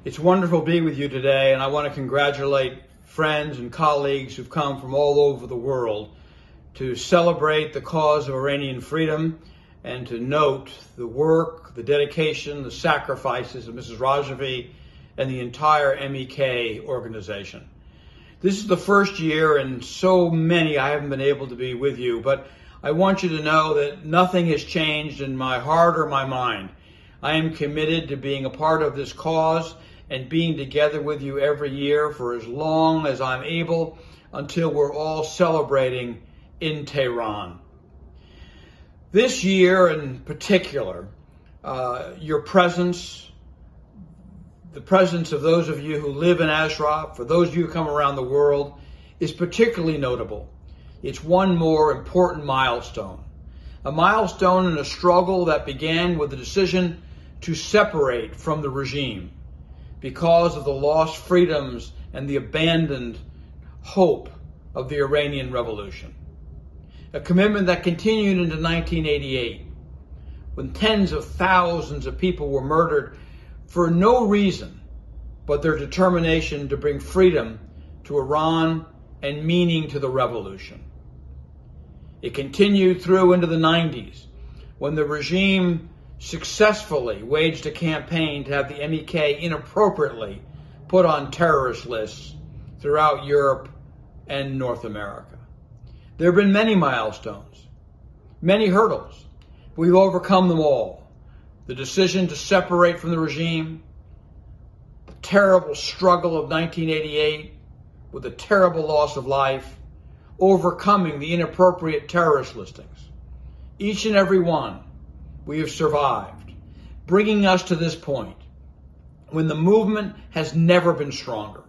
It's wonderful to be with you today, and I want to congratulate friends and colleagues who've come from all over the world to celebrate the cause of Iranian freedom and to note the work, the dedication, the sacrifices of Mrs. Rajavi and the entire MEK organization. This is the first year, and so many I haven't been able to be with you, but I want you to know that nothing has changed in my heart or my mind. I am committed to being a part of this cause and being together with you every year for as long as I'm able until we're all celebrating in Tehran. This year in particular, your presence, the presence of those of you who live in Ashraf, for those of you who come around the world, is particularly notable. It's one more important milestone. A milestone in a struggle that began with the decision to separate from the regime because of the lost freedoms and the abandoned hope of the Iranian Revolution. A commitment that continued into 1988, when tens of thousands of people were murdered for no reason but their determination to bring freedom to Iran and meaning to the revolution. It continued through into the 90s, when the regime successfully waged a campaign to have the MEK inappropriately put on terrorist lists throughout Europe and North America. There have been many milestones, many hurdles. We've overcome them all. The decision to separate from the regime, the terrible struggle of 1988 with the terrible loss of life, overcoming the inappropriate terrorist listings. Each and every one we have survived, bringing us to this point when the movement has never been stronger.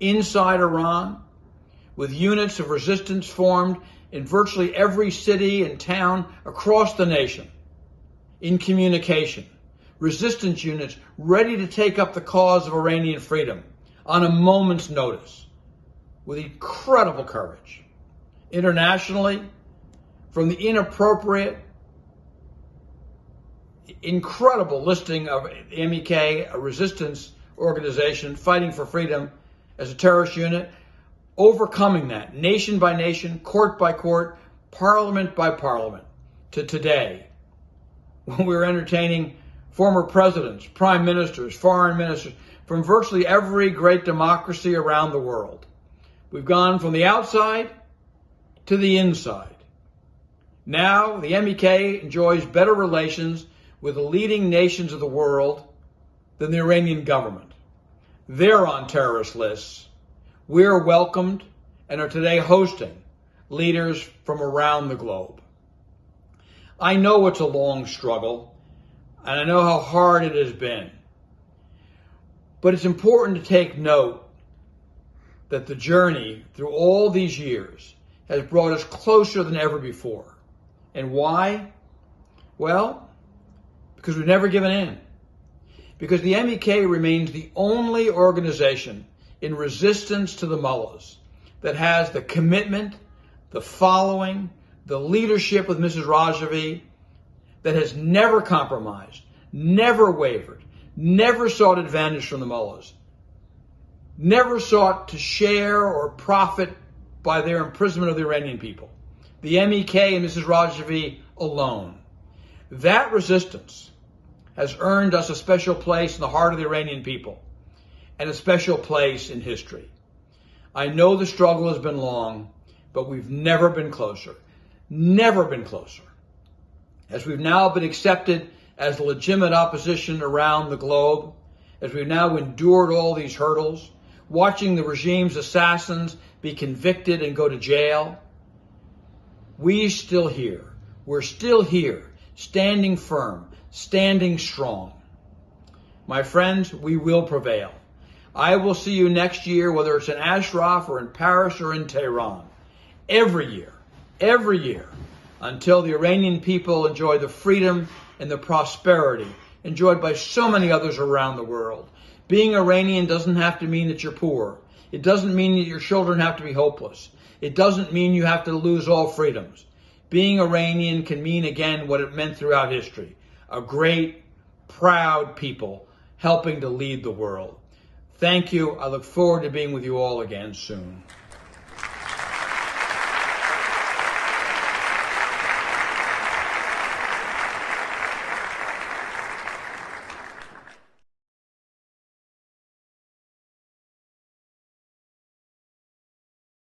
Inside Iran, with units of resistance formed in virtually every city and town across the nation, in communication, resistance units ready to take up the cause of Iranian freedom on a moment's notice, with incredible courage. Internationally, from the inappropriate, incredible listing of the MEK, a resistance organization fighting for freedom as a terrorist unit, overcoming that nation by nation, court by court, parliament by parliament, to today, when we're entertaining former presidents, prime ministers, foreign ministers from virtually every great democracy around the world. We've gone from the outside to the inside. Now the MEK enjoys better relations with the leading nations of the world than the Iranian government. They're on terrorist lists. We're welcomed and are today hosting leaders from around the globe. I know it's a long struggle, and I know how hard it has been. But it's important to take note that the journey through all these years has brought us closer than ever before. And why? Well, because we've never given in. Because the MEK remains the only organization in resistance to the mullahs that has the commitment, the following, the leadership with Mrs. Rajavi, that has never compromised, never wavered, never sought advantage from the mullahs, never sought to share or profit by their imprisonment of the Iranian people. The MEK and Mrs. Rajavi alone. That resistance has earned us a special place in the heart of the Iranian people and a special place in history. I know the struggle has been long, but we've never been closer. Never been closer. As we've now been accepted as legitimate opposition around the globe, as we've now endured all these hurdles, watching the regime's assassins be convicted and go to jail, we're still here. We're still here, standing firm, standing strong. My friends, we will prevail. I will see you next year, whether it's in Ashraf or in Paris or in Tehran. Every year, until the Iranian people enjoy the freedom and the prosperity enjoyed by so many others around the world. Being Iranian doesn't have to mean that you're poor. It doesn't mean that your children have to be hopeless. It doesn't mean you have to lose all freedoms. Being Iranian can mean, again, what it meant throughout history. A great, proud people helping to lead the world. Thank you. I look forward to being with you all again soon.